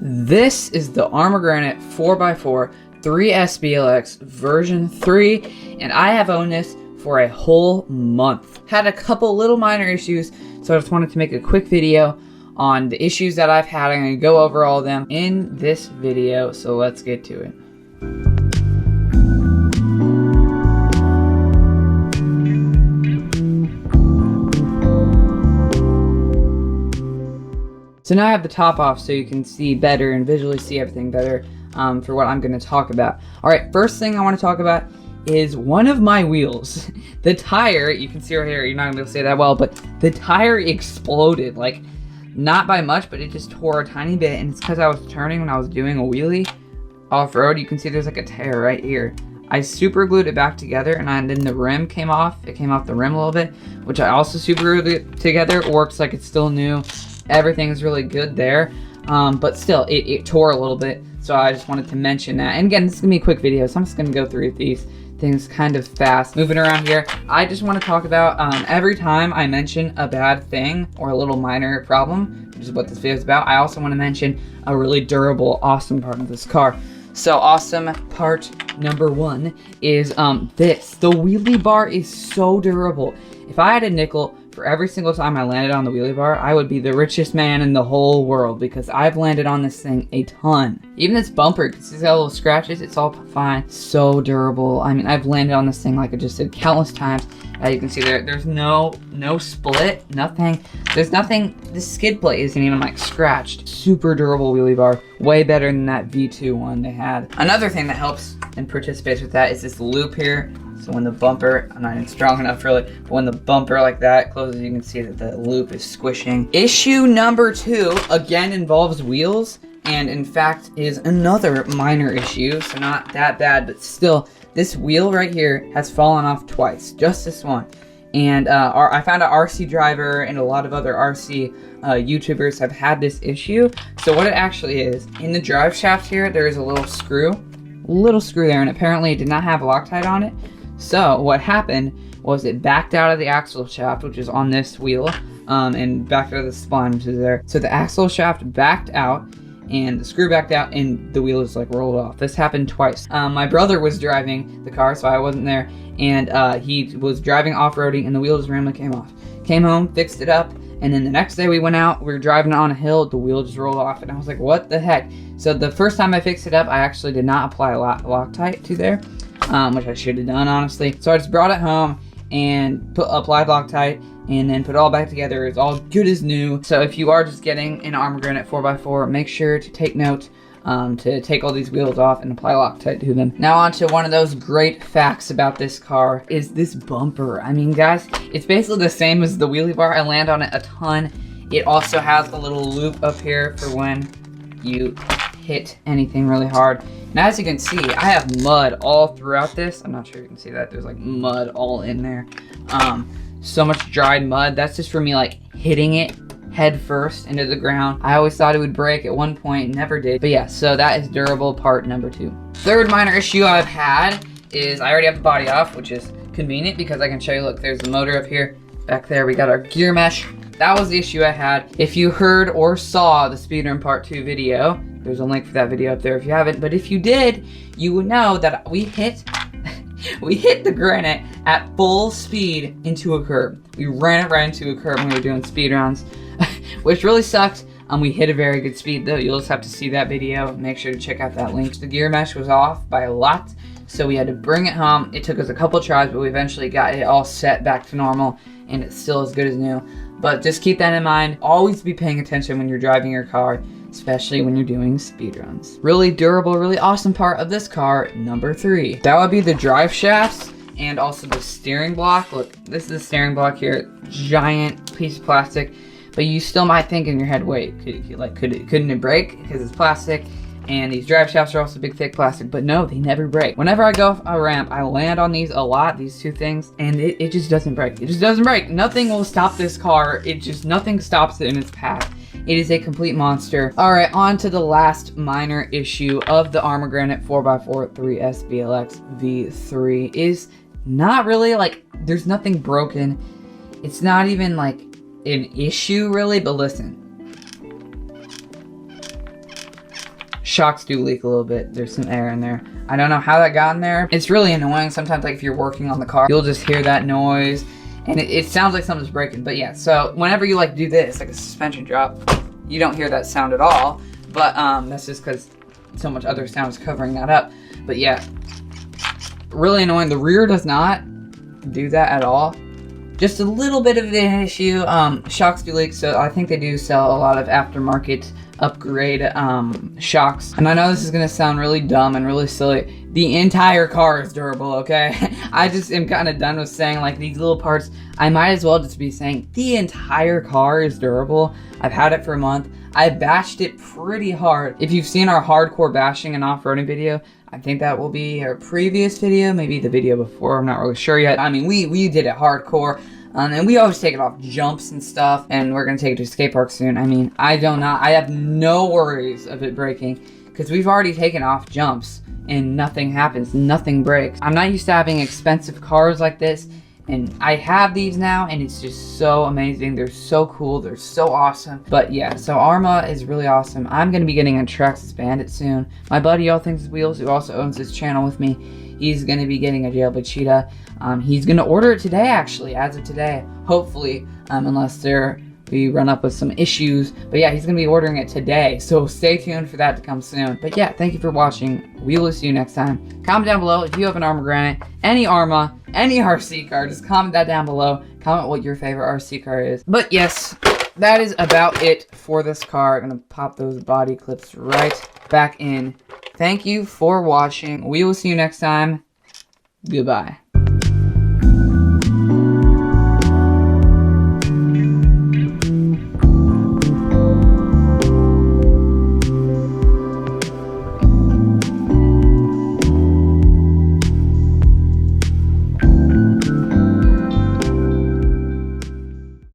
This is the Arrma Granite 4x4 3S BLX version 3, and I have owned this for a whole month. Had a couple little minor issues, so I just wanted to make a quick video on the issues that I've had. I'm going to go over all of them in this video, so let's get to it. So now I have the top off so you can see better and visually see everything better for what I'm going to talk about. Alright, first thing I want to talk about is one of my wheels. The tire, you can see right here, you're not going to be able to see that well, but the tire exploded. Like, not by much, but it just tore a tiny bit, and it's because I was turning when I was doing a wheelie off-road. You can see there's like a tear right here. I super glued it back together, and then the rim came off. It came off the rim a little bit, which I also super glued it together. It works like it's still new. Everything's really good there, but still, it tore a little bit, so I just wanted to mention that. And again, this is going to be a quick video, so I'm just going to go through these things kind of fast. Moving around here, I just want to talk about every time I mention a bad thing or a little minor problem, which is what this video is about, I also want to mention a really durable, awesome part of this car. So awesome part number one is this. The wheelie bar is so durable. If I had a nickel for every single time I landed on the wheelie bar, I would be the richest man in the whole world, because I've landed on this thing a ton. Even this bumper, because it's got little scratches, it's all fine. So durable. I mean, I've landed on this thing like I just said countless times. You can see there's no split, nothing. There's nothing. The skid plate isn't even like scratched. Super durable wheelie bar. Way better than that V2 one they had. Another thing that helps and participates with that is this loop here. So when the bumper, I'm not even strong enough really, but when the bumper like that closes, you can see that the loop is squishing. Issue number two, again, involves wheels, and in fact is another minor issue, so not that bad, but still, this wheel right here has fallen off twice, just this one. And I found an RC driver and a lot of other RC YouTubers have had this issue. So what it actually is, in the drive shaft here, there is a little screw there, and apparently it did not have Loctite on it. So what happened was it backed out of the axle shaft, which is on this wheel, and backed out of the spline, which is there. So the axle shaft backed out, and the screw backed out, and the wheel just like rolled off. This happened twice. My brother was driving the car, so I wasn't there, and he was driving off-roading, and the wheel just randomly came off. Came home, fixed it up, and then the next day we went out, we were driving on a hill, the wheel just rolled off, and I was like, what the heck? So the first time I fixed it up, I actually did not apply Loctite to there. Which I should have done, honestly. So I just brought it home and applied Loctite, and then put it all back together. It's all good as new. So if you are just getting an Arrma Granite 4x4, make sure to take note to take all these wheels off and apply Loctite to them. Now on to one of those great facts about this car is this bumper. I mean, guys, it's basically the same as the wheelie bar. I land on it a ton. It also has a little loop up here for when you hit anything really hard. And as you can see, I have mud all throughout this. I'm not sure you can see that. There's like mud all in there. So much dried mud. That's just for me like hitting it head first into the ground. I always thought it would break at one point, never did. But yeah, so that is durable part number two. Third minor issue I've had is I already have the body off, which is convenient because I can show you, look, there's the motor up here. Back there, we got our gear mesh. That was the issue I had. If you heard or saw the speedrun part 2 video, there's a link for that video up there if you haven't, but if you did, you would know that we hit the Granite at full speed into a curb. We ran it right into a curb when we were doing speedruns, which really sucked. We hit a very good speed though. You'll just have to see that video. Make sure to check out that link. The gear mesh was off by a lot, so we had to bring it home. It took us a couple tries, but we eventually got it all set back to normal, and it's still as good as new. But just keep that in mind. Always be paying attention when you're driving your car, especially when you're doing speedruns. Really durable, really awesome part of this car, number 3. That would be the drive shafts and also the steering block. Look, this is the steering block here, giant piece of plastic, but you still might think in your head, wait, couldn't it break? Because it's plastic, and these drive shafts are also big, thick plastic, but no, they never break. Whenever I go off a ramp, I land on these a lot, these two things, and it just doesn't break. It just doesn't break. Nothing will stop this car. Nothing stops it in its path. It is a complete monster. Alright, on to the last minor issue of the Arrma Granite 4x4 3S BLX V3 is not really like, there's nothing broken. It's not even like an issue really, but listen. Shocks do leak a little bit. There's some air in there. I don't know how that got in there. It's really annoying. Sometimes, like, if you're working on the car, you'll just hear that noise, and it sounds like something's breaking. But yeah, so whenever you like do this, like a suspension drop, you don't hear that sound at all. But that's just because so much other sound is covering that up. But yeah, really annoying. The rear does not do that at all. Just a little bit of an issue. Shocks do leak, so I think they do sell a lot of aftermarket upgrade shocks. And I know this is gonna sound really dumb and really silly. The entire car is durable, okay? I just am kind of done with saying like these little parts. I might as well just be saying the entire car is durable. I've had it for a month. I bashed it pretty hard. If you've seen our hardcore bashing and off-roading video, I think that will be our previous video, maybe the video before, I'm not really sure yet. I mean, we did it hardcore, and we always take it off jumps and stuff, and we're gonna take it to skate park soon. I mean, I have no worries of it breaking, because we've already taken off jumps, and nothing happens, nothing breaks. I'm not used to having expensive cars like this, and I have these now, and it's just so amazing. They're so cool. They're so awesome. But yeah, so Arrma is really awesome. I'm going to be getting a Traxxas Bandit soon. My buddy, All Things Wheels, who also owns this channel with me, he's going to be getting a Jailbait Cheetah. He's going to order it today, actually, as of today. Hopefully, unless we run up with some issues. But yeah, he's going to be ordering it today. So stay tuned for that to come soon. But yeah, thank you for watching. We will see you next time. Comment down below if you have an Arrma Granite, any Arrma, any RC car. Just comment that down below. Comment what your favorite RC car is. But yes, that is about it for this car. I'm going to pop those body clips right back in. Thank you for watching. We will see you next time. Goodbye.